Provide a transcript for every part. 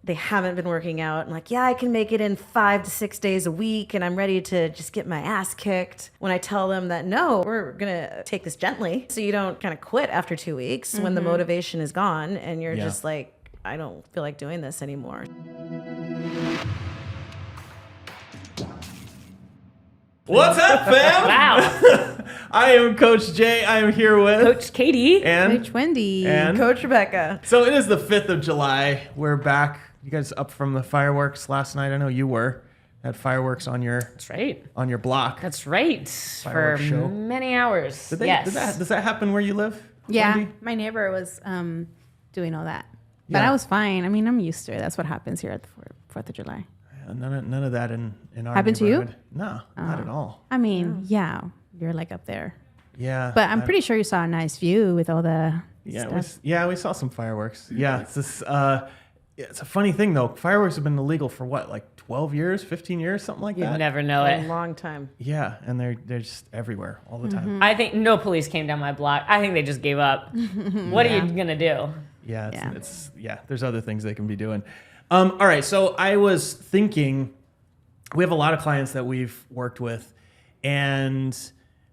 they haven't been working out and like, yeah, I can make it in 5 to 6 days a week and I'm ready to just get my ass kicked. When I tell them that, no, we're going to take this gently so you don't kind of quit after 2 weeks when the motivation is gone and you're just like, I don't feel like doing this anymore. What's up, fam? Wow. I am Coach Jay. I am here with Coach Katie. and Coach Wendy. and Coach Rebecca. So it is the 5th of July. We're back. You guys up from the fireworks last night? I know you were. Had fireworks on your That's right. block. That's right. For Fireworks show. many hours. Did they, yes. does that happen where you live? Yeah, Wendy? my neighbor was doing all that. But Yeah. I was fine. I mean, I'm used to it. That's what happens here at the 4th of July. None of that in our Happened to you? neighborhood. No, not at all. I mean, yeah, you're like up there. Yeah. But I'm pretty sure you saw a nice view with all the stuff. We saw some fireworks. Yeah, it's this. It's a funny thing though. Fireworks have been illegal for what, like 12 years, 15 years, something like You that. never know A it. long time. Yeah, and they're just everywhere all the time. I think no police came down my block. I think they just gave up. What are you going to do? Yeah, there's other things they can be doing. All right, so I was thinking, we have a lot of clients that we've worked with, and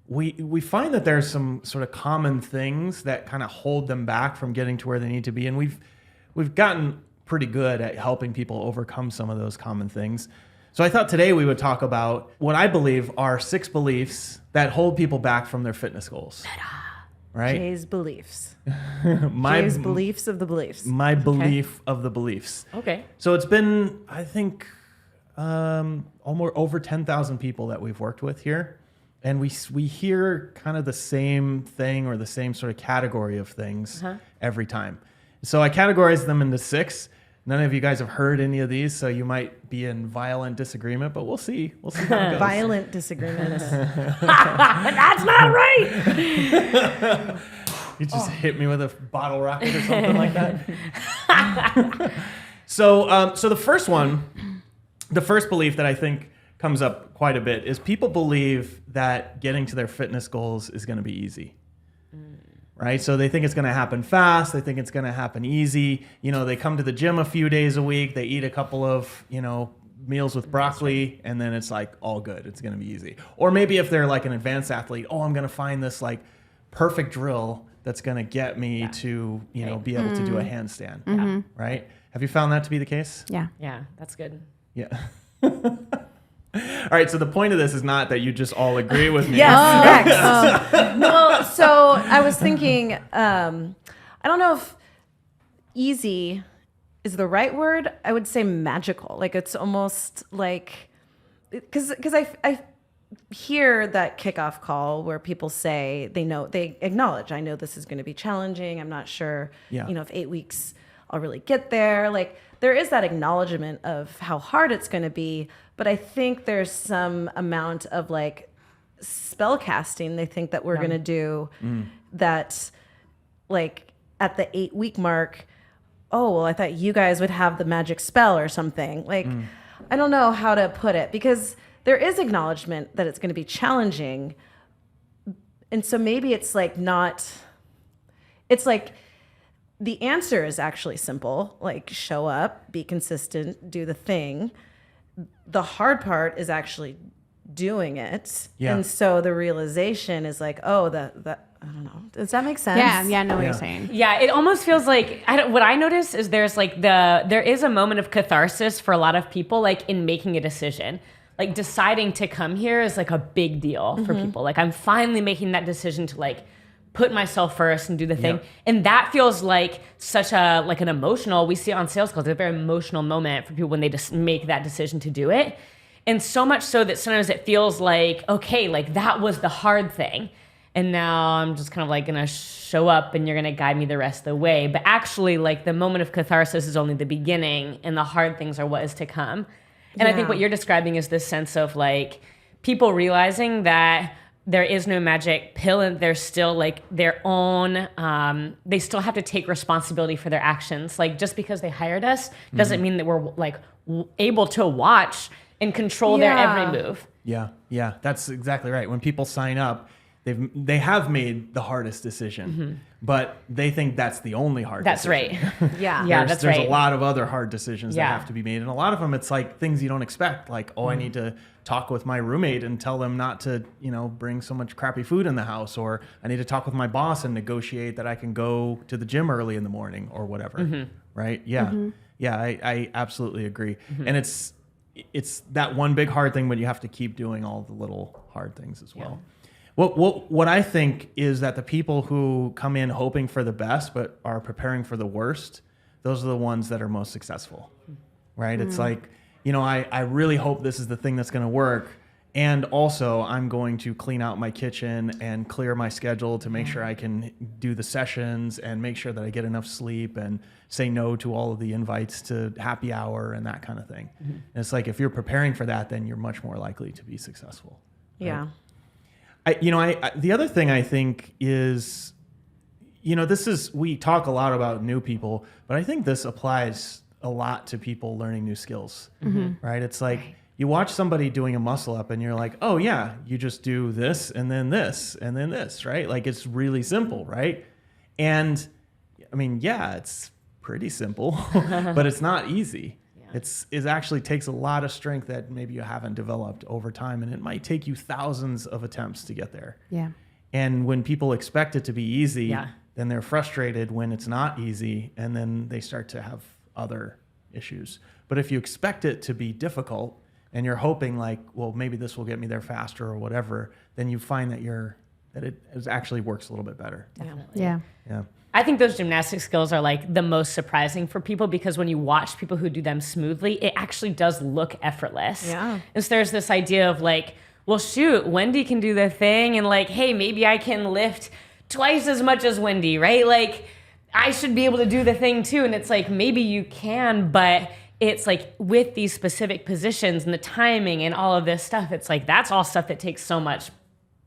we find that there's some sort of common things that kind of hold them back from getting to where they need to be, and we've gotten pretty good at helping people overcome some of those common things. So I thought today we would talk about what I believe are 6 beliefs that hold people back from their fitness goals. Right? Jay's beliefs. My Jay's beliefs of the beliefs. My belief of the beliefs. Okay. So it's been, I think, almost over 10,000 people that we've worked with here. And we hear kind of the same thing or the same sort of category of things every time. So I categorize them into 6. None of you guys have heard any of these, so you might be in violent disagreement, but we'll see. We'll see how it goes. Violent disagreements. That's not right. You just hit me with a bottle rocket or something like that. So the first one, the first belief that I think comes up quite a bit is people believe that getting to their fitness goals is going to be easy. Right? So they think it's going to happen fast. They think it's going to happen easy. You know, they come to the gym a few days a week. They eat a couple of, meals with broccoli, and then it's like all good. It's going to be easy. Or maybe if they're like an advanced athlete, I'm going to find this like perfect drill that's going to get me to, be able to do a handstand. Yeah. Right? Have you found that to be the case? Yeah. Yeah, that's good. Yeah. All right. So the point of this is not that you just all agree with me. Yes, next. Well, so I was thinking, I don't know if easy is the right word. I would say magical. Like it's almost like, because I hear that kickoff call where people say they acknowledge, I know this is going to be challenging. I'm not sure, if 8 weeks I'll really get there. Like there is that acknowledgement of how hard it's going to be. But I think there's some amount of like spell casting they think that we're going to do that like at the 8-week mark, I thought you guys would have the magic spell or something. Like, I don't know how to put it because there is acknowledgement that it's going to be challenging. And so maybe it's like it's like the answer is actually simple, like show up, be consistent, do the thing. The hard part is actually doing it. Yeah. And so the realization is like, I don't know. Does that make sense? Yeah, I know what you're saying. Yeah, it almost feels like what I notice is there is a moment of catharsis for a lot of people, like in making a decision. Like deciding to come here is like a big deal for people. Like I'm finally making that decision to like put myself first and do the thing. Yep. And that feels like such an emotional, we see it on sales calls, it's a very emotional moment for people when they just make that decision to do it. And so much so that sometimes it feels like, okay, like that was the hard thing. And now I'm just kind of like gonna show up and you're gonna guide me the rest of the way. But actually like the moment of catharsis is only the beginning and the hard things are what is to come. And I think what you're describing is this sense of like people realizing that there is no magic pill and there's still like their own, they still have to take responsibility for their actions. Like just because they hired us doesn't mean that we're like able to watch and control their every move. Yeah, that's exactly right. When people sign up, they have made the hardest decision, but they think that's the only hard That's decision. right. Yeah. Yeah, There's right. a lot of other hard decisions that Yeah. have to be made. And a lot of them, it's like things you don't expect. Like, I need to talk with my roommate and tell them not to, bring so much crappy food in the house. Or I need to talk with my boss and negotiate that I can go to the gym early in the morning or whatever. Right? Yeah. Yeah, I absolutely agree. And it's that one big hard thing, but you have to keep doing all the little hard things as well. What I think is that the people who come in hoping for the best but are preparing for the worst, those are the ones that are most successful, right? It's like, I really hope this is the thing that's going to work. And also I'm going to clean out my kitchen and clear my schedule to make sure I can do the sessions and make sure that I get enough sleep and say no to all of the invites to happy hour and that kind of thing. And it's like, if you're preparing for that, then you're much more likely to be successful. Right? Yeah. The other thing I think is, we talk a lot about new people, but I think this applies a lot to people learning new skills, right? It's like you watch somebody doing a muscle up and you're like, oh yeah, you just do this and then this and then this, right? Like it's really simple, right? And I mean, yeah, it's pretty simple, but it's not easy. It actually takes a lot of strength that maybe you haven't developed over time, and it might take you thousands of attempts to get there. Yeah. And when people expect it to be easy, then they're frustrated when it's not easy, and then they start to have other issues. But if you expect it to be difficult and you're hoping like, well, maybe this will get me there faster or whatever, then you find that it actually works a little bit better. Definitely. Yeah. Yeah. I think those gymnastic skills are like the most surprising for people because when you watch people who do them smoothly, it actually does look effortless. Yeah. And so there's this idea of like, well, shoot, Wendy can do the thing. And like, hey, maybe I can lift twice as much as Wendy, right? Like, I should be able to do the thing too. And it's like, maybe you can, but it's like with these specific positions and the timing and all of this stuff, it's like, that's all stuff that takes so much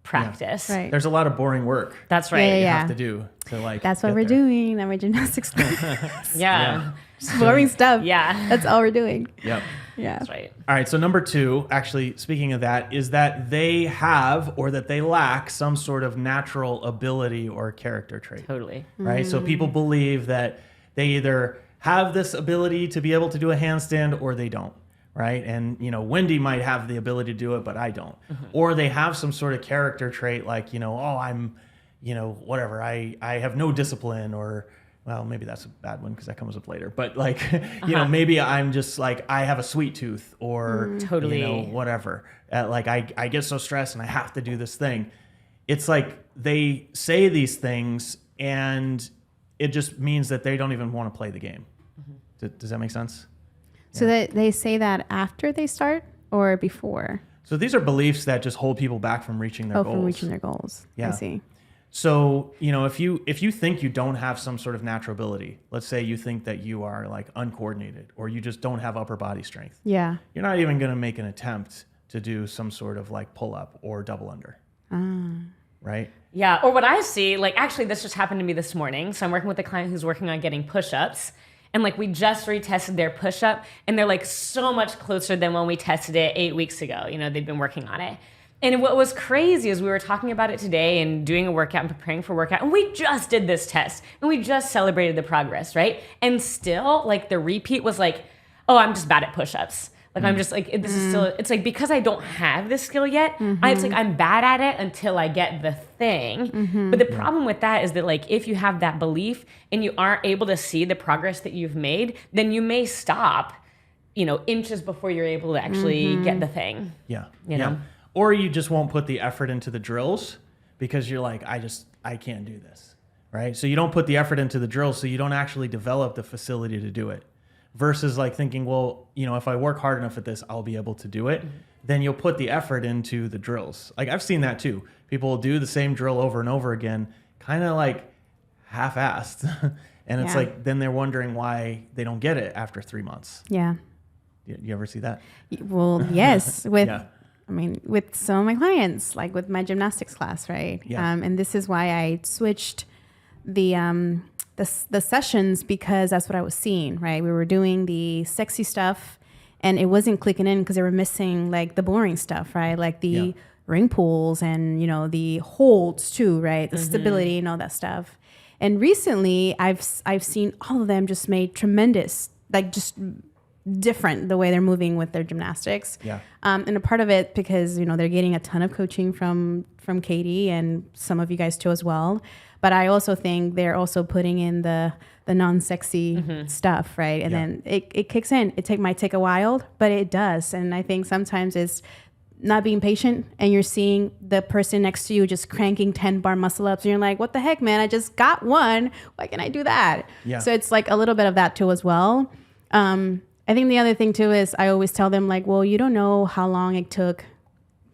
practice. Right. There's a lot of boring work That's right. that you Yeah. have to do to like. That's what get we're there. doing. That we're gymnastics class. Yeah. Boring stuff. Yeah. That's all we're doing. Yep. Yeah. That's right. All right. So number 2, actually, speaking of that, is that they have or that they lack some sort of natural ability or character trait. Totally. Right. So people believe that they either have this ability to be able to do a handstand or they don't. Right. And, Wendy might have the ability to do it, but I don't. Or they have some sort of character trait like, I'm, whatever. I have no discipline or, well, maybe that's a bad one because that comes up later. But like, maybe I'm just like, I have a sweet tooth or, Totally. whatever. Like I get so stressed and I have to do this thing. It's like they say these things and it just means that they don't even want to play the game. Does that make sense? So they say that after they start or before? So these are beliefs that just hold people back from reaching their goals. From reaching their goals. Yeah. I see. So, if you think you don't have some sort of natural ability, let's say you think that you are like uncoordinated or you just don't have upper body strength. Yeah. You're not even going to make an attempt to do some sort of like pull up or double under. Right? Yeah, or what I see, like actually this just happened to me this morning. So I'm working with a client who's working on getting push-ups. And like we just retested their push-up and they're like so much closer than when we tested it 8 weeks ago. They've been working on it. And what was crazy is we were talking about it today and doing a workout and preparing for workout. And we just did this test and we just celebrated the progress, right? And still like the repeat was like, oh, I'm just bad at push-ups. Like I'm just like, this is still, it's like because I don't have this skill yet, it's like I'm bad at it until I get the thing. But the problem with that is that like if you have that belief and you aren't able to see the progress that you've made, then you may stop, inches before you're able to actually get the thing. Yeah. You know? Or you just won't put the effort into the drills because you're like, I can't do this. Right. So you don't put the effort into the drills. So you don't actually develop the facility to do it. Versus like thinking, well, if I work hard enough at this, I'll be able to do it. Then you'll put the effort into the drills. Like I've seen that too. People will do the same drill over and over again, kind of like half-assed. And it's like, then they're wondering why they don't get it after 3 months. Yeah. You ever see that? Well, yes. With, Yeah. with some of my clients, like with my gymnastics class, right? Yeah. And this is why I switched the sessions because that's what I was seeing, right? We were doing the sexy stuff and it wasn't clicking in because they were missing like the boring stuff, right? Like the ring pulls and, you know, the holds too, right? The stability and all that stuff. And recently I've seen all of them just made tremendous, like just different the way they're moving with their gymnastics. Yeah. And a part of it because, you know, they're getting a ton of coaching from Katie and some of you guys too as well. But I also think they're also putting in the non-sexy stuff, right? And then it kicks in. Might take a while, but it does. And I think sometimes it's not being patient and you're seeing the person next to you just cranking 10 bar muscle ups and you're like, what the heck, man? I just got one. Why can't I do that? Yeah. So it's like a little bit of that too as well. I think the other thing too is I always tell them like, well, you don't know how long it took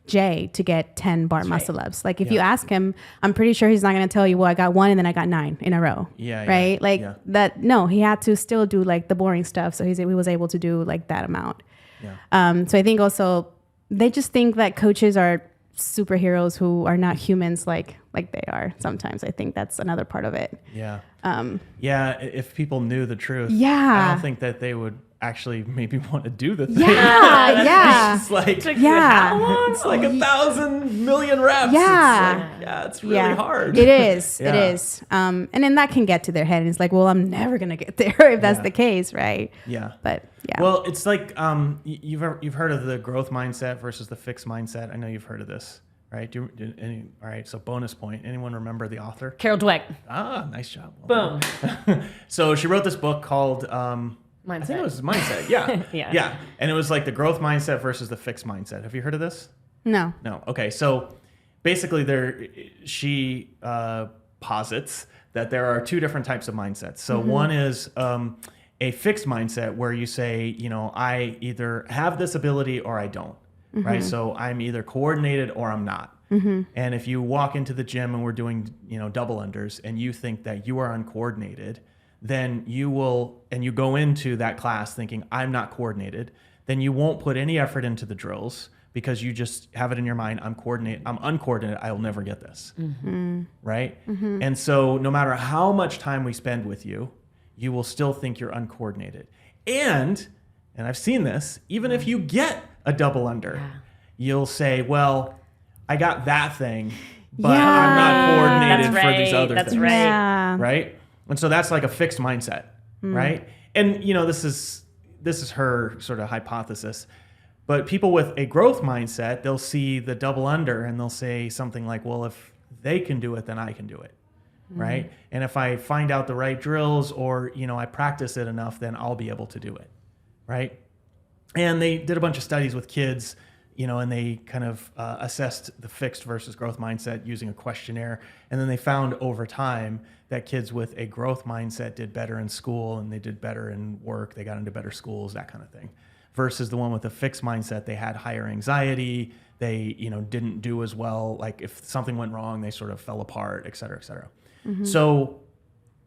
Jay to get 10 bar muscle ups. Like if you ask him, I'm pretty sure he's not going to tell you, well, I got 1 and then I got 9 in a row. Yeah. Right. Yeah, like yeah. that. No, he had to still do like the boring stuff. So he was able to do like that amount. Yeah. So I think also they just think that coaches are superheroes who are not humans like they are. Sometimes I think that's another part of it. Yeah. Yeah. If people knew the truth, Yeah. I don't think that they would actually maybe want to do the thing. Yeah. Yeah. It's like, Yeah. it's like 1,000 million reps. Yeah. It's like, it's really hard. It is. Yeah. It is. And then that can get to their head and it's like, well, I'm never going to get there if that's the case. Right. Yeah. But yeah. Well, it's like you've heard of the growth mindset versus the fixed mindset. I know you've heard of this, right? All right. So bonus point. Anyone remember the author? Carol Dweck. Ah, nice job. Boom. So she wrote this book called Mindset. I think it was Mindset. Yeah. Yeah. And it was like the growth mindset versus the fixed mindset. Have you heard of this? No. No. Okay. So basically she posits that there are 2 different types of mindsets. So one is a fixed mindset where you say, you know, I either have this ability or I don't, right? So I'm either coordinated or I'm not. And if you walk into the gym and we're doing, you know, double unders and you think that you are uncoordinated, then you will, and you go into that class thinking I'm not coordinated, then you won't put any effort into the drills because you just have it in your mind, I'm uncoordinated, I'll never get this, right? And so no matter how much time we spend with you, you will still think you're uncoordinated. And I've seen this, even if you get a double under, you'll say, well, I got that thing, but I'm not coordinated That's for these right. other That's things. right. Yeah. Right? And so that's like a fixed mindset, right? And you know, this is her sort of hypothesis. But people with a growth mindset, they'll see the double under and they'll say something like, well, if they can do it, then I can do it. Right? And if I find out the right drills or, you know, I practice it enough, then I'll be able to do it. Right? And they did a bunch of studies with kids, you know, and they kind of assessed the fixed versus growth mindset using a questionnaire. And then they found over time that kids with a growth mindset did better in school and they did better in work. They got into better schools, that kind of thing. Versus the one with a fixed mindset, they had higher anxiety. They, you know, didn't do as well. Like if something went wrong, they sort of fell apart, et cetera, et cetera. So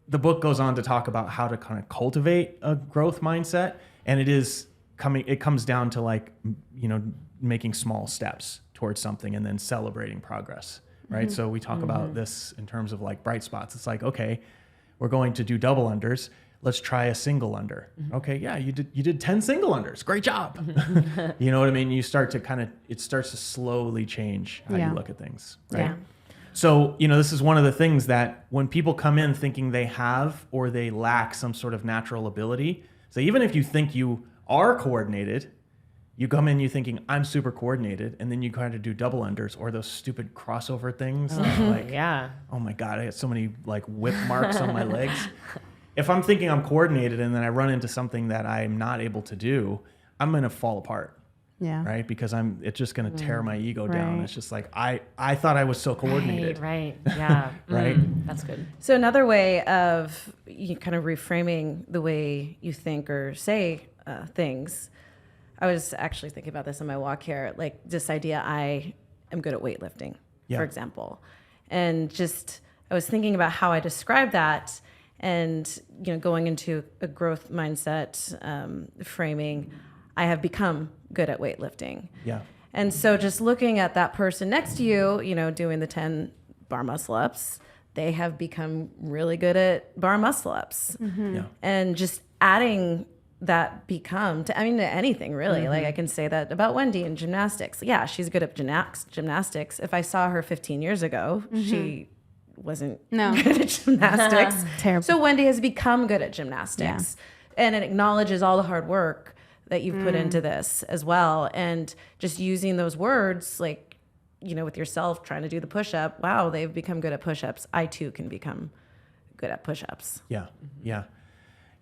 the book goes on to talk about how to kind of cultivate a growth mindset. And it comes down to like, you know, making small steps towards something and then celebrating progress, right? So we talk about this in terms of like bright spots. It's like, okay, we're going to do double unders. Let's try a single under. Okay, yeah, you did 10 single unders. Great job. You know what I mean? It starts to slowly change how you look at things, right? Yeah. So, you know, this is one of the things that when people come in thinking they have or they lack some sort of natural ability, so even if you think you are coordinated, you come in you thinking I'm super coordinated, and then you kind of do double unders or those stupid crossover things. Like, oh my God, I got so many like whip marks on my legs. If I'm thinking I'm coordinated and then I run into something that I'm not able to do, I'm going to fall apart. Yeah. Right? Because it's just going to tear my ego down. Right. It's just like, I thought I was so coordinated. Right. Yeah. Right? That's good. So another way of you kind of reframing the way you think or say things, I was actually thinking about this on my walk here, like this idea I am good at weightlifting, for example. And just I was thinking about how I describe that and, you know, going into a growth mindset framing, I have become good at weightlifting. Yeah. And so just looking at that person next to you, you know, doing the 10 bar muscle ups, they have become really good at bar muscle ups. Yeah. And just adding that become to anything really. Like I can say that about Wendy in gymnastics. Yeah, she's good at gymnastics. If I saw her 15 years ago, she wasn't good at gymnastics. Terrible. So Wendy has become good at gymnastics, and it acknowledges all the hard work that you've put into this as well. And just using those words, like, you know, with yourself trying to do the push-up, wow, they've become good at push-ups. I too can become good at push-ups. Yeah.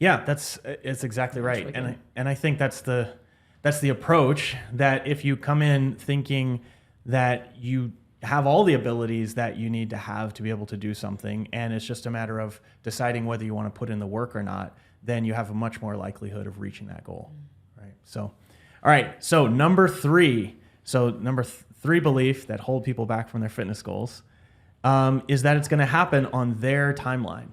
It's exactly right. Really And I think that's the approach, that if you come in thinking that you have all the abilities that you need to have to be able to do something, and it's just a matter of deciding whether you want to put in the work or not, then you have a much more likelihood of reaching that goal. Right. So, all right. So number three belief that hold people back from their fitness goals is that it's going to happen on their timeline.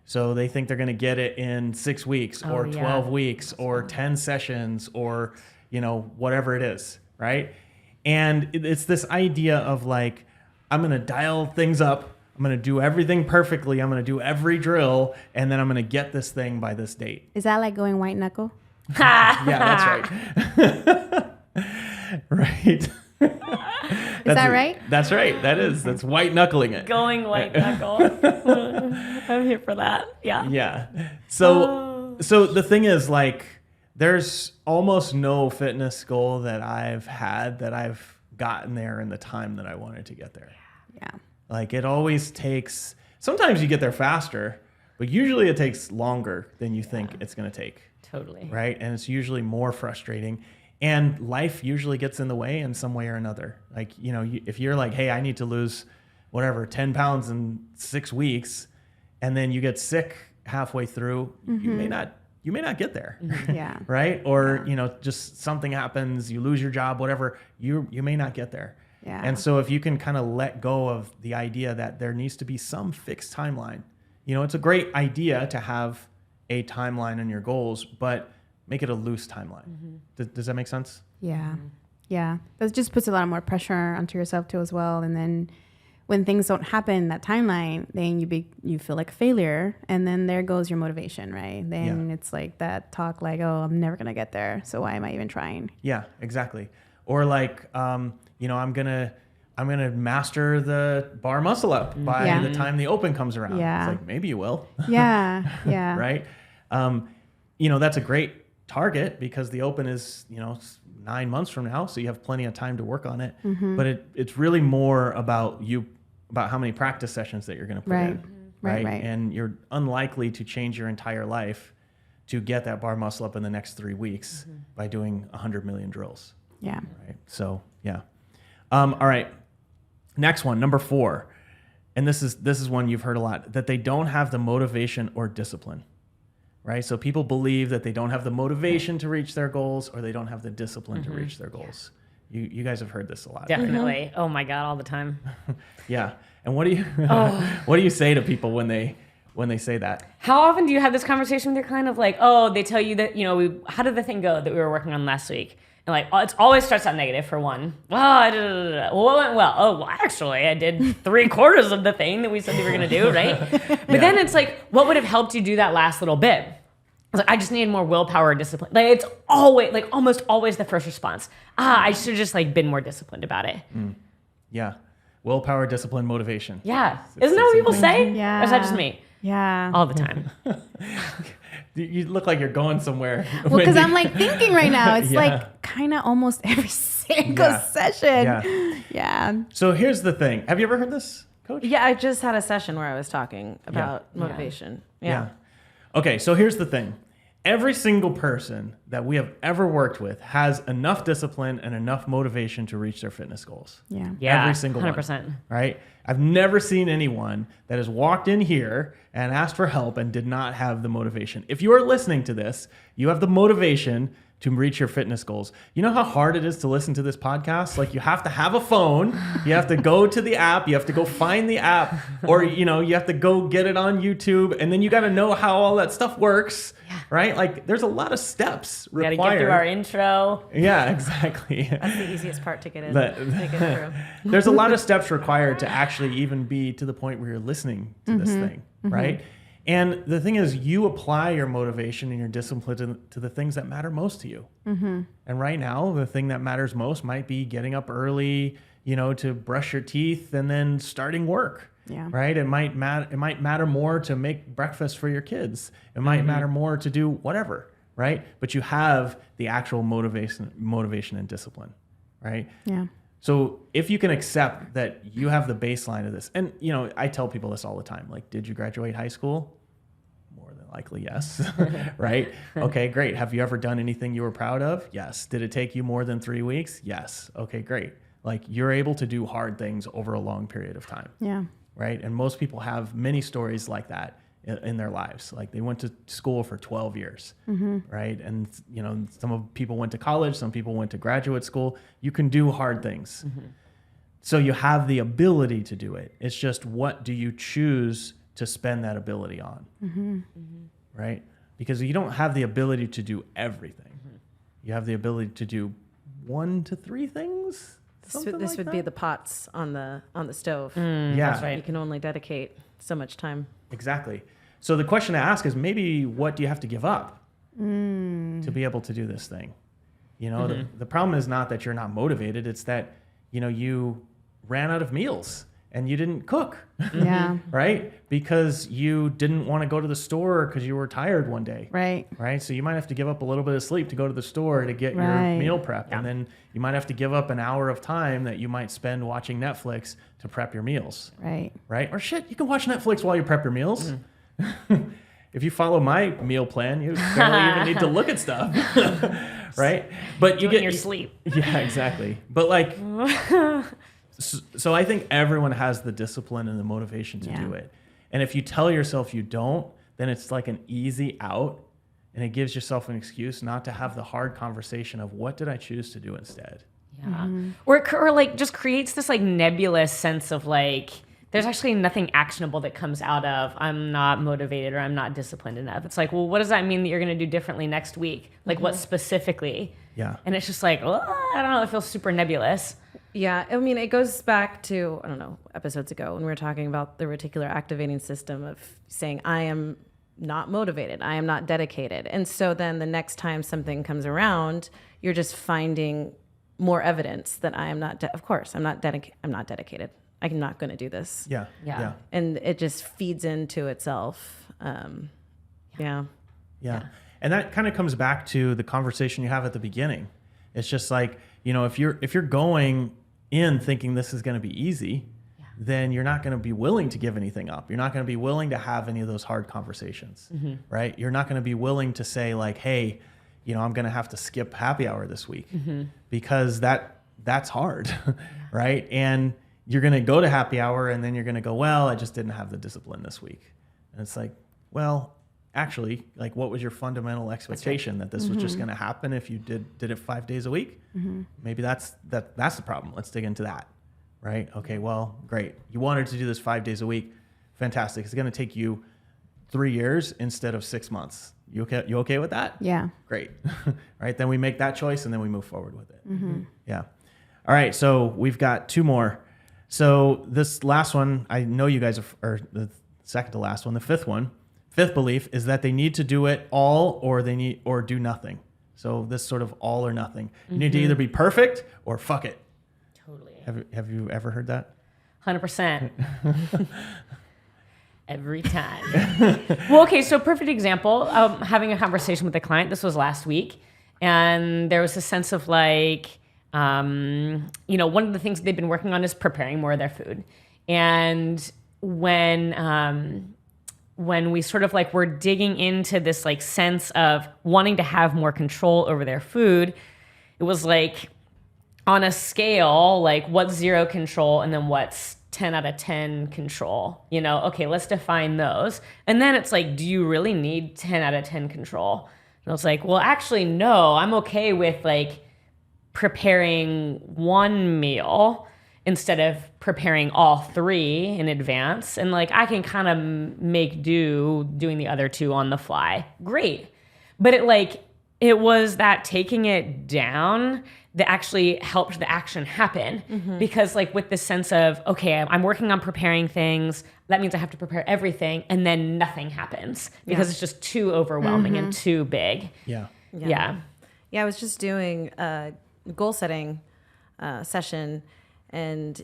So they think they're going to get it in 6 weeks or 12 weeks or 10 sessions or, you know, whatever it is, right? And it's this idea of like, I'm going to dial things up. I'm going to do everything perfectly. I'm going to do every drill, and then I'm going to get this thing by this date. Is that like going white knuckle? Yeah, that's right. Right. Is that right? That's right. That's white knuckling it. Going white knuckle. I'm here for that. Yeah. Yeah. So the thing is, like, there's almost no fitness goal that I've had that I've gotten there in the time that I wanted to get there. Yeah. Like, it always takes, sometimes you get there faster, but usually it takes longer than you think it's going to take. Totally. Right? And it's usually more frustrating. And life usually gets in the way in some way or another. Like, you know, if you're like, hey, I need to lose whatever, 10 pounds in 6 weeks, and then you get sick halfway through, you may not get there. Yeah. Right? Or, you know, just something happens, you lose your job, whatever, you may not get there. Yeah. And so if you can kind of let go of the idea that there needs to be some fixed timeline, you know, it's a great idea to have a timeline on your goals, but make it a loose timeline. Does that make sense? Yeah. Yeah. That just puts a lot more pressure onto yourself too as well. And then when things don't happen in that timeline, then you feel like a failure, and then there goes your motivation, right? Then it's like that talk like, oh, I'm never gonna get there, so why am I even trying? Yeah, exactly. Or like, you know, I'm gonna master the bar muscle up by the time the open comes around. Yeah. It's like, maybe you will. Yeah. Yeah. Right? You know, that's a great target because the open is, you know, 9 months from now, so you have plenty of time to work on it. But it's really more about how many practice sessions that you're going to put in. Right. And you're unlikely to change your entire life to get that bar muscle up in the next 3 weeks by doing 100 million drills. Yeah. Right. So, yeah. All right. Next one, number 4. And this is one you've heard a lot, that they don't have the motivation or discipline. Right? So people believe that they don't have the motivation to reach their goals, or they don't have the discipline to reach their goals. You guys have heard this a lot. Definitely. Oh my God, all the time. Yeah. And what do you say to people when they say that? How often do you have this conversation with your client of like, oh, they tell you that, you know, how did the thing go that we were working on last week? And like, it always starts out negative for one. Well, it went well. Oh, well, actually, I did 3/4 of the thing that we said we were going to do, right? But then it's like, what would have helped you do that last little bit? It's like, I just needed more willpower or discipline. Like, it's always, like, almost always the first response. I should have just, like, been more disciplined about it. Yeah. Willpower, discipline, motivation. Yeah. Isn't that what people say? Yeah. Or is that just me? Yeah. All the time. You look like you're going somewhere. Well, because Wendy. I'm like thinking right now, it's Yeah. like kind of almost every single session. Yeah. Yeah. So here's the thing. Have you ever heard this, Coach? Yeah, I just had a session where I was talking about motivation. Yeah. Okay, so here's the thing. Every single person that we have ever worked with has enough discipline and enough motivation to reach their fitness goals. Yeah. Yeah. Every single 100%. one. Right? I've never seen anyone that has walked in here and asked for help and did not have the motivation. If you are listening to this, you have the motivation to reach your fitness goals. You know how hard it is to listen to this podcast? Like, you have to have a phone, you have to go to the app, you have to go find the app, or, you know, you have to go get it on YouTube, and then you got to know how all that stuff works, right? Like, there's a lot of steps We got required. to get through our intro. Yeah, exactly. That's the easiest part to get in. But- to get through. There's a lot of steps required to actually even be to the point where you're listening to this thing, right? And the thing is, you apply your motivation and your discipline to the things that matter most to you. And right now, the thing that matters most might be getting up early, to brush your teeth and then starting work. Yeah. Right. It might matter more to make breakfast for your kids. It might matter more to do whatever. Right. But you have the actual motivation and discipline. Right. Yeah. So if you can accept that you have the baseline of this, and I tell people this all the time, like, did you graduate high school? More than likely, yes. Right? Okay, great. Have you ever done anything you were proud of? Yes. Did it take you more than 3 weeks? Yes. Okay, great. Like, you're able to do hard things over a long period of time. Yeah. Right? And most people have many stories like that in their lives. Like, they went to school for 12 years, right? And, some people went to college, some people went to graduate school. You can do hard things. So you have the ability to do it. It's just, what do you choose to spend that ability on? Right? Because you don't have the ability to do everything. You have the ability to do 1 to 3 things. This would be the pots on the stove. Yeah, That's right. You can only dedicate so much time. exactly. So the question to ask is, maybe what do you have to give up to be able to do this thing? The problem is not that you're not motivated. It's that, you ran out of meals and you didn't cook. Yeah. Right? Because you didn't want to go to the store because you were tired one day. Right. Right? So you might have to give up a little bit of sleep to go to the store to get your Right. meal prep. And then you might have to give up an hour of time that you might spend watching Netflix to prep your meals. Right. Right? Or shit, you can watch Netflix while you prep your meals. If you follow my meal plan, you barely even need to look at stuff. Right? But you Do it get in your sleep. Yeah, exactly. But like, so I think everyone has the discipline and the motivation to do it. And if you tell yourself you don't, then it's like an easy out, and it gives yourself an excuse not to have the hard conversation of, what did I choose to do instead? Yeah. Or like just creates this like nebulous sense of like, there's actually nothing actionable that comes out of, I'm not motivated or I'm not disciplined enough. It's like, well, what does that mean that you're going to do differently next week? Like, what specifically? Yeah. And it's just like, I don't know, it feels super nebulous. Yeah, I mean, it goes back to, I don't know, episodes ago when we were talking about the reticular activating system of saying, I am not motivated, I am not dedicated. And so then the next time something comes around, you're just finding more evidence that I am not, of course, I'm not dedicated. I'm not going to do this. Yeah. Yeah. And it just feeds into itself. Yeah. And that kind of comes back to the conversation you have at the beginning. It's just like, if you're going in thinking this is going to be easy, then you're not going to be willing to give anything up. You're not going to be willing to have any of those hard conversations, right? You're not going to be willing to say like, hey, I'm going to have to skip happy hour this week because that's hard, right? And you're going to go to happy hour and then you're going to go, well, I just didn't have the discipline this week. And it's like, well, actually, like, what was your fundamental expectation that this was just going to happen if you did it 5 days a week? Maybe that's the problem. Let's dig into that, right? Okay, well, great. You wanted to do this 5 days a week. Fantastic. It's going to take you 3 years instead of 6 months. You okay with that? Yeah. Great. Right. Then we make that choice and then we move forward with it. Yeah. All right. So we've got 2 more. So this last one, I know you guys are the second to last one. The fifth belief is that they need to do it all or do nothing. So this sort of all or nothing. You need to either be perfect or fuck it. Totally. Have you ever heard that? 100%. Every time. Well, okay, so perfect example. Having a conversation with a client, this was last week, and there was a sense of like, one of the things they've been working on is preparing more of their food. And when we sort of like were digging into this like sense of wanting to have more control over their food, it was like on a scale, like what's 0 control and then what's 10 out of 10 control, okay, let's define those. And then it's like, do you really need 10 out of 10 control? And I was like, well, actually, no, I'm okay with like preparing one meal instead of preparing all 3 in advance. And like, I can kind of make do doing the other 2 on the fly. Great. But it like it was that taking it down that actually helped the action happen. Because like with this sense of, okay, I'm working on preparing things, that means I have to prepare everything, and then nothing happens because it's just too overwhelming and too big. Yeah. Yeah. Yeah, I was just doing a goal setting session, and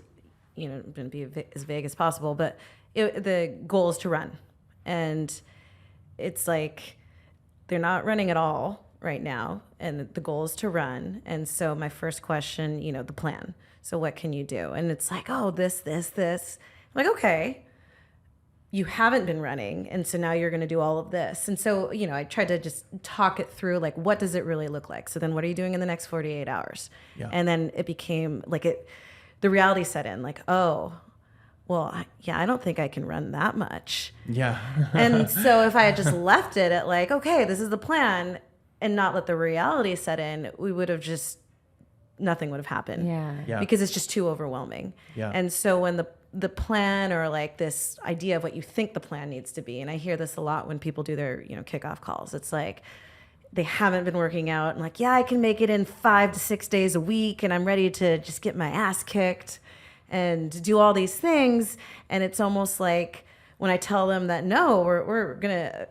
going to be as vague as possible, but the goal is to run, and it's like they're not running at all right now, and the goal is to run. And so my first question, the plan. So what can you do? And it's like, oh, this. I'm like, okay, you haven't been running, and so now you're going to do all of this. And so, I tried to just talk it through, like, what does it really look like? So then what are you doing in the next 48 hours? Yeah. And then it became like the reality set in, like, oh, well, I don't think I can run that much. Yeah. And so if I had just left it at like, okay, this is the plan, and not let the reality set in, we would have just, nothing would have happened. Yeah. Because it's just too overwhelming. Yeah. And so when the plan, or like this idea of what you think the plan needs to be, and I hear this a lot when people do their, kickoff calls, it's like they haven't been working out and like, yeah, I can make it in 5 to 6 days a week, and I'm ready to just get my ass kicked and do all these things. And it's almost like when I tell them that, no, we're gonna,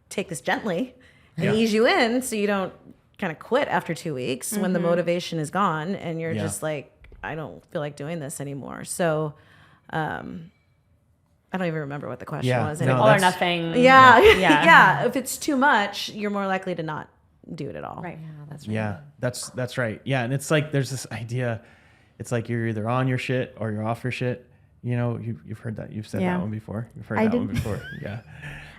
take this gently and ease you in, so you don't kind of quit after 2 weeks when the motivation is gone, and you're just like, I don't feel like doing this anymore. So I don't even remember what the question was. No, All or nothing. Yeah. Yeah. Yeah. If it's too much, you're more likely to not do it at all. Right. Yeah, that's right. Yeah, that's right. Yeah, and it's like there's this idea, it's like you're either on your shit or you're off your shit. You've heard that. You've said that one before. You've heard that one before. Yeah.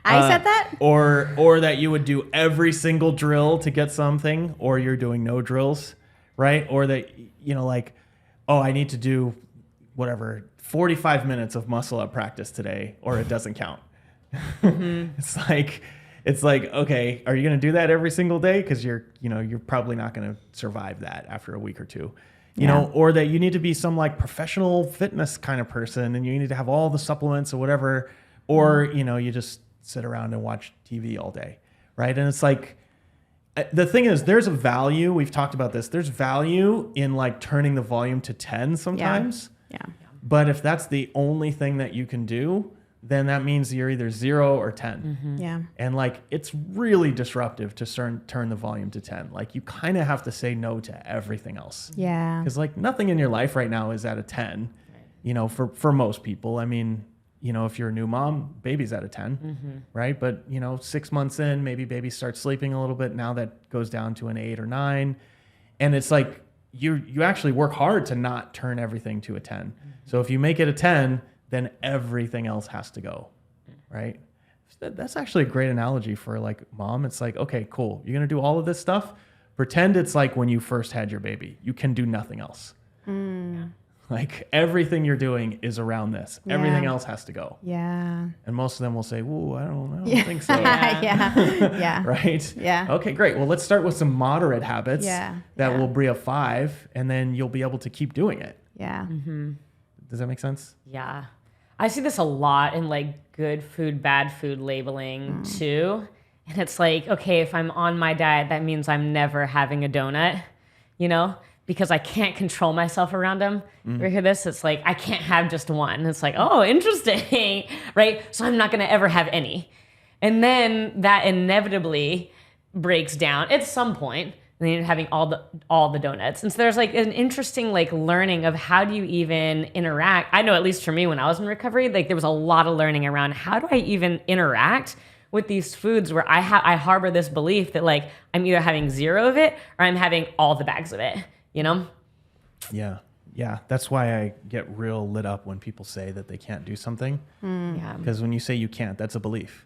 I said that? Or that you would do every single drill to get something, or you're doing no drills, right? Or that, like, oh, I need to do whatever, 45 minutes of muscle up practice today, or it doesn't count. It's like, okay, are you going to do that every single day? Because you're probably not going to survive that after a week or two. Or that you need to be some like professional fitness kind of person, and you need to have all the supplements or whatever, or, you just sit around and watch TV all day, right? And it's like, the thing is, there's a value, we've talked about this, there's value in like turning the volume to 10 sometimes. Yeah. But if that's the only thing that you can do, then that means you're either 0 or 10. Yeah. And like, it's really disruptive to turn the volume to 10. Like, you kind of have to say no to everything else. Yeah. Because like nothing in your life right now is at a 10, for most people. I mean, if you're a new mom, baby's at a 10, right? But, 6 months in, maybe baby starts sleeping a little bit. Now that goes down to an 8 or 9. And it's like, you actually work hard to not turn everything to a 10. So if you make it a 10, then everything else has to go, right? That's actually a great analogy for like mom. It's like, okay, cool. You're going to do all of this stuff. Pretend it's like when you first had your baby. You can do nothing else. Like everything you're doing is around this. Yeah. Everything else has to go. Yeah. And most of them will say, "Ooh, I don't think so." Yeah. Right? Yeah. Okay, great. Well, let's start with some moderate habits Yeah. that Yeah. will be a 5, and then you'll be able to keep doing it. Yeah. Does that make sense? Yeah. I see this a lot in like good food, bad food labeling too. And it's like, okay, if I'm on my diet, that means I'm never having a donut, because I can't control myself around them. You ever hear this? It's like, I can't have just one. It's like, oh, interesting, right? So I'm not going to ever have any. And then that inevitably breaks down at some point, and then you're having all the donuts. And so there's like an interesting like learning of how do you even interact. I know, at least for me, when I was in recovery, like there was a lot of learning around how do I even interact with these foods where I harbor this belief that like I'm either having 0 of it or I'm having all the bags of it, Yeah. Yeah. That's why I get real lit up when people say that they can't do something. Yeah. Because when you say you can't, that's a belief.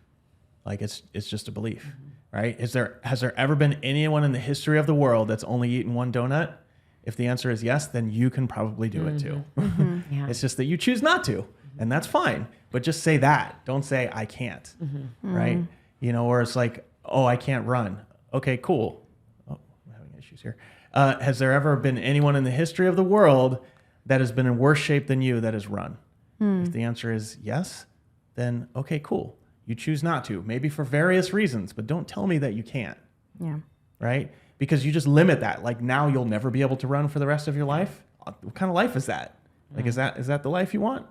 Like it's just a belief, right? Has there ever been anyone in the history of the world that's only eaten one donut? If the answer is yes, then you can probably do it too. Yeah. It's just that you choose not to, and that's fine. But just say that. Don't say I can't, right? Or it's like, oh, I can't run. Okay, cool. Oh, I'm having issues here. Has there ever been anyone in the history of the world that has been in worse shape than you that has run? If the answer is yes, then okay, cool. You choose not to, maybe for various reasons, but don't tell me that you can't. Yeah. right? Because you just limit that. Like now you'll never be able to run for the rest of your life. What kind of life is that? Like, is that the life you want?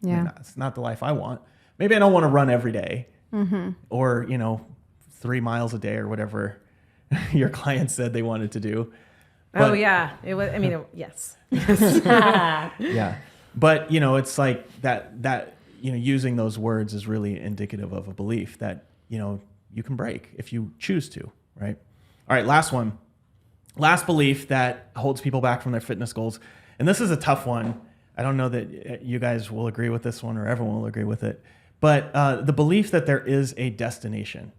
Yeah. I mean, it's not the life I want. Maybe I don't want to run every day or, 3 miles a day or whatever your client said they wanted to do. Oh yeah, it was. I mean, yes. Yeah. But, it's like that using those words is really indicative of a belief that, you can break if you choose to, right? All right, last one. Last belief that holds people back from their fitness goals. And this is a tough one. I don't know that you guys will agree with this one or everyone will agree with it. But the belief that there is a destination,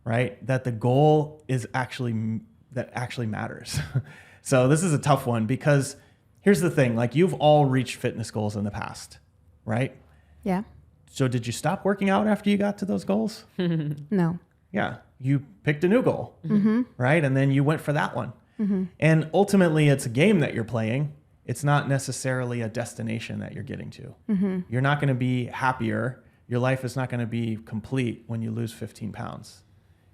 right? That the goal is actually matters. So this is a tough one because here's the thing. Like you've all reached fitness goals in the past, right? Yeah. So did you stop working out after you got to those goals? No. Yeah. You picked a new goal, right? And then you went for that one. And ultimately, it's a game that you're playing. It's not necessarily a destination that you're getting to. You're not going to be happier. Your life is not going to be complete when you lose 15 pounds.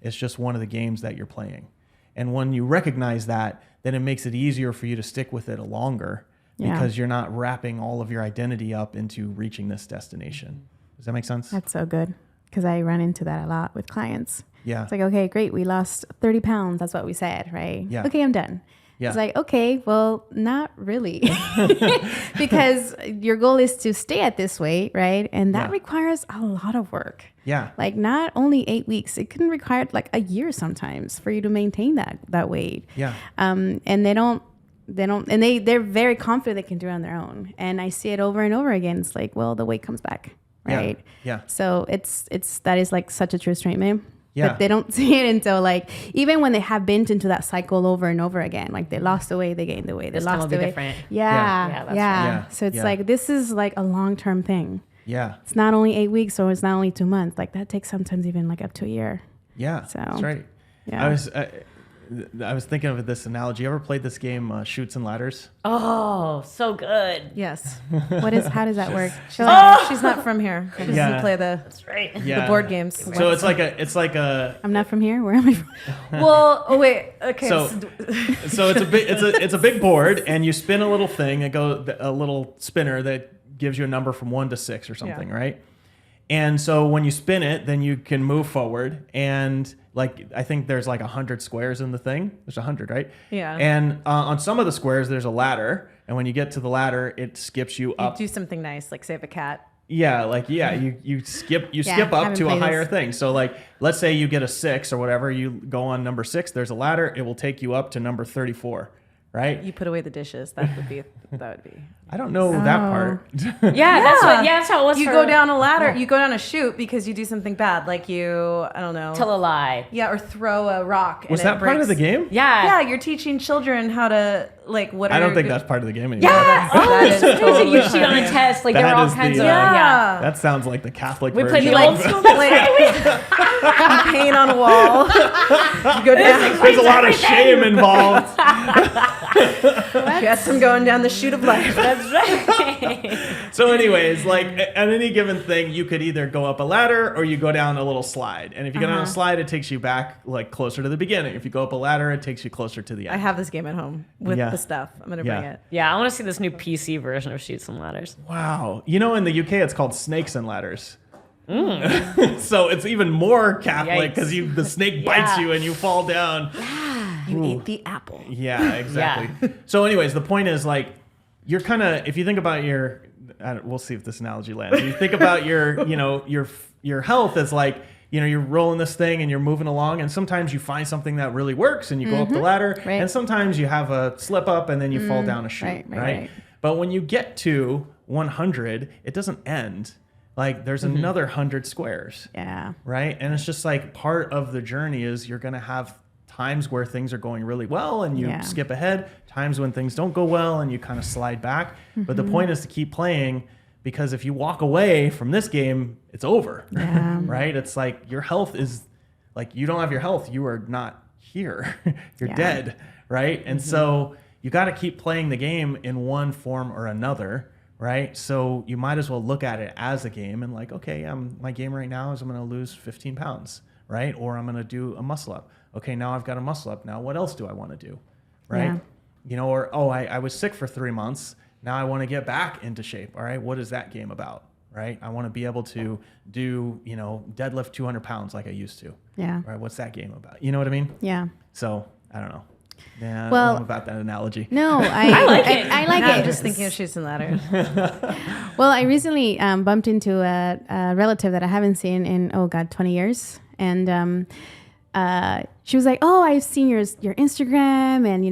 It's just one of the games that you're playing. And when you recognize that, then it makes it easier for you to stick with it longer because you're not wrapping all of your identity up into reaching this destination. Does that make sense? That's so good because I run into that a lot with clients. Yeah. It's like, okay, great. We lost 30 pounds. That's what we said, right? Yeah. Okay, I'm done. Yeah. It's like, okay, well, not really. Because your goal is to stay at this weight, right? And that requires a lot of work. Yeah. Like not only 8 weeks, it can require like a year sometimes for you to maintain that weight. Yeah. And they're very confident they can do it on their own. And I see it over and over again. It's like, well, the weight comes back, right? Yeah. So that is like such a true statement. Yeah. But they don't see it until like, even when they have been into that cycle over and over again, like they lost the weight, they gained the weight, they This time lost will the be weight. different. Yeah. that's right. So it's Yeah. like, this is like a long-term thing. Yeah. It's not only 8 weeks or it's not only 2 months. Like that takes sometimes even like up to a year. Yeah. So, that's right. Yeah. I was thinking of this analogy. You ever played this game, Chutes and Ladders? Oh, so good. Yes. How does that work? She's not from here. She Yeah. doesn't play the That's right. Yeah. board games. So it's like a I'm not from here. Where am I from? Well, oh wait. Okay. So it's a big board, and you spin a little thing. A little spinner that gives you a number from 1 to 6 or something, right? And so when you spin it, then you can move forward. And like I think there's like 100 squares in the thing. There's 100, right? Yeah. And on some of the squares, there's a ladder. And when you get to the ladder, it skips you up. do something nice, like save a cat. Yeah, you skip up haven't to a played higher this. thing. So like let's say you get a 6 or whatever, you go on number 6, there's a ladder, it will take you up to number 34, right? You put away the dishes. That would be. I don't know that part. Yeah, that's how it was. You for- go down a ladder. You go down a chute because you do something bad, like I don't know. Tell a lie. Yeah, or throw a rock. Was and that it part of the breaks. game? Yeah. Yeah, you're teaching children how to what. I don't think that's part of the game anymore. Yeah. That is Crazy. totally You cheat on a test. Like there That were all is kinds the, of Yeah. That sounds like the Catholic We version. played the old school. You paint on a wall. You go down. There's a lot of shame involved. Yes, I'm going down the chute of life. That's right. So anyways, like at any given thing, you could either go up a ladder or you go down a little slide. And if you go down a slide, it takes you back like closer to the beginning. If you go up a ladder, it takes you closer to the end. I have this game at home with Yeah. the stuff. I'm gonna Yeah. bring it. Yeah, I want to see this new PC version of Chutes and Ladders. Wow. In the UK, it's called Snakes and Ladders. So it's even more Catholic because the snake bites you and you fall down. You eat the apple. Yeah, exactly. So anyways, the point is like, you're kind of, if you think about we'll see if this analogy lands. You think about your health as like, you're rolling this thing and you're moving along, and sometimes you find something that really works and you go up the ladder, Right. and sometimes you have a slip up and then you fall down a chute, right. But when you get to 100, it doesn't end. Like there's another 100 squares, Yeah. right? And it's just like part of the journey is you're going to have times where things are going really well and you skip ahead, times when things don't go well and you kind of slide back. But the point is to keep playing, because if you walk away from this game, it's over, right? It's like your health is like, you don't have your health, you are not here. You're dead, right? And so you got to keep playing the game in one form or another, right? So you might as well look at it as a game and like, okay, my game right now is I'm going to lose 15 pounds, right? Or I'm going to do a muscle up. okay, now I've got a muscle up. Now what else do I want to do? Right. Yeah. You know, or, oh, I was sick for 3 months. Now I want to get back into shape. All right. What is that game about? Right. I want to be able to do, you know, deadlift 200 pounds like I used to. Yeah. Right. What's that game about? You know what I mean? Yeah. So I don't know. Yeah. I Well- don't know about that analogy. No, I like it. I like Now it. I'm just thinking of shoots and ladders. Well, I recently bumped into a relative that I haven't seen in 20 years, and she was like, "Oh, I've seen your Instagram, and you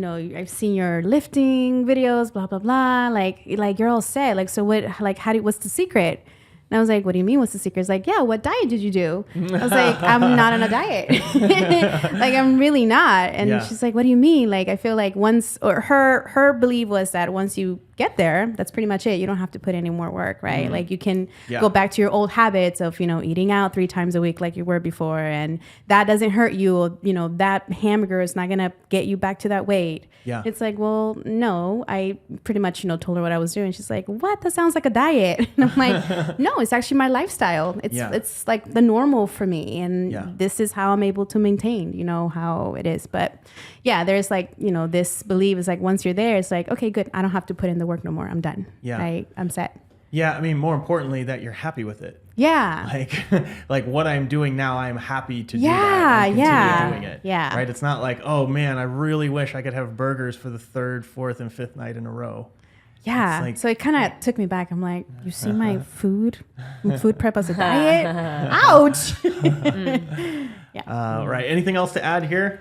know I've seen your lifting videos, blah blah blah. Like you're all set. Like, so what? Like, what's the secret?" And I was like, "What do you mean? What's the secret?" It's like, "Yeah, what diet did you do?" I was like, "I'm not on a diet. Like, I'm really not." And Yeah. she's like, "What do you mean?" Like, I feel like her belief was that once you get there, that's pretty much it. You don't have to put any more work, right? Mm-hmm. Like, you can Yeah. go back to your old habits of, eating out 3 times a week like you were before. And that doesn't hurt you. That hamburger is not going to get you back to that weight. Yeah. It's like, well, no, I pretty much, told her what I was doing. She's like, "What? That sounds like a diet." And I'm like, "No, it's actually my lifestyle. It's like the normal for me. And Yeah. this is how I'm able to maintain, how it is." But yeah, there's like, this belief is like, once you're there, it's like, okay, good. I don't have to put in the work no more. I'm done. Yeah. Right? I'm set. Yeah. I mean, more importantly, that you're happy with it. Yeah. Like what I'm doing now, I'm happy to do Yeah, that and continue yeah, doing it. yeah. Right. It's not like, oh man, I really wish I could have burgers for the 3rd, 4th, and 5th night in a row. Yeah. It's like- So it kind of took me back. I'm like, you see my food prep as a diet? Ouch. Right. Anything else to add here?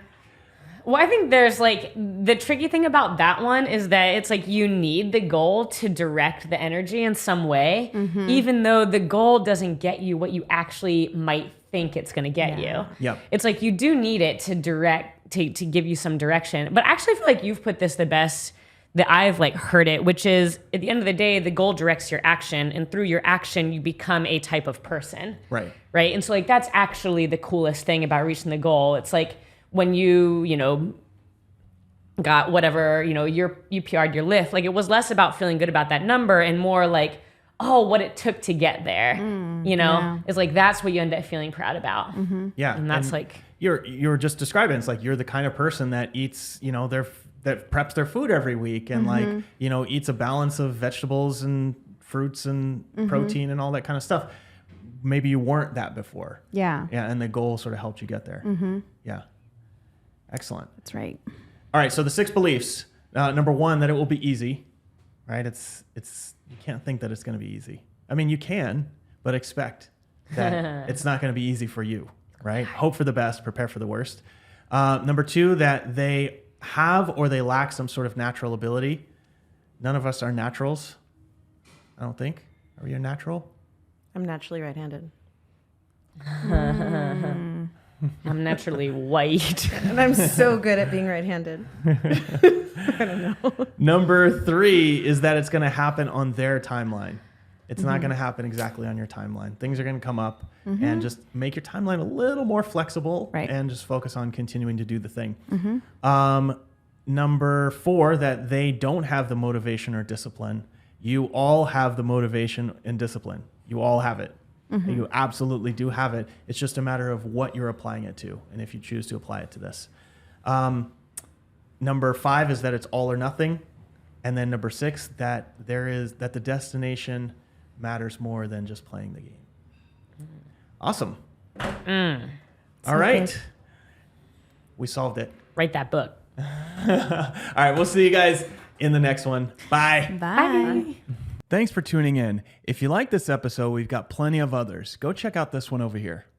Well, I think there's like the tricky thing about that one is that it's like you need the goal to direct the energy in some way, even though the goal doesn't get you what you actually might think it's going to get you. Yep. It's like you do need it to direct, to give you some direction. But actually, I feel like you've put this the best that I've like heard it, which is at the end of the day, the goal directs your action, and through your action, you become a type of person. Right. Right. And so like that's actually the coolest thing about reaching the goal. It's like when you got whatever, you PR'd your lift, like it was less about feeling good about that number and more like, oh, what it took to get there, It's like, that's what you end up feeling proud about. Yeah. And that's like, you're just describing, it's like, you're the kind of person that eats, that preps their food every week and like, eats a balance of vegetables and fruits and protein and all that kind of stuff. Maybe you weren't that before. Yeah. Yeah. And the goal sort of helped you get there. Yeah. Excellent. That's right. All right. So the 6 beliefs, number 1, that it will be easy, right? You can't think that it's going to be easy. I mean, you can, but expect that it's not going to be easy for you, right? Hope for the best, prepare for the worst. Number 2, that they have or they lack some sort of natural ability. None of us are naturals, I don't think. Are you a natural? I'm naturally right-handed. I'm naturally white. And I'm so good at being right-handed. Number 3 is that it's going to happen on their timeline. It's not going to happen exactly on your timeline. Things are going to come up, and just make your timeline a little more flexible, Right. and just focus on continuing to do the thing. Number 4, that they don't have the motivation or discipline. You all have the motivation and discipline. You all have it. You absolutely do have it. It's just a matter of what you're applying it to, and if you choose to apply it to this. Number 5 is that it's all or nothing. And then number 6, that the destination matters more than just playing the game. Awesome. All right. good. We solved it. Write that book. All right. We'll see you guys in the next one. Bye. Bye. Thanks for tuning in. If you like this episode, we've got plenty of others. Go check out this one over here.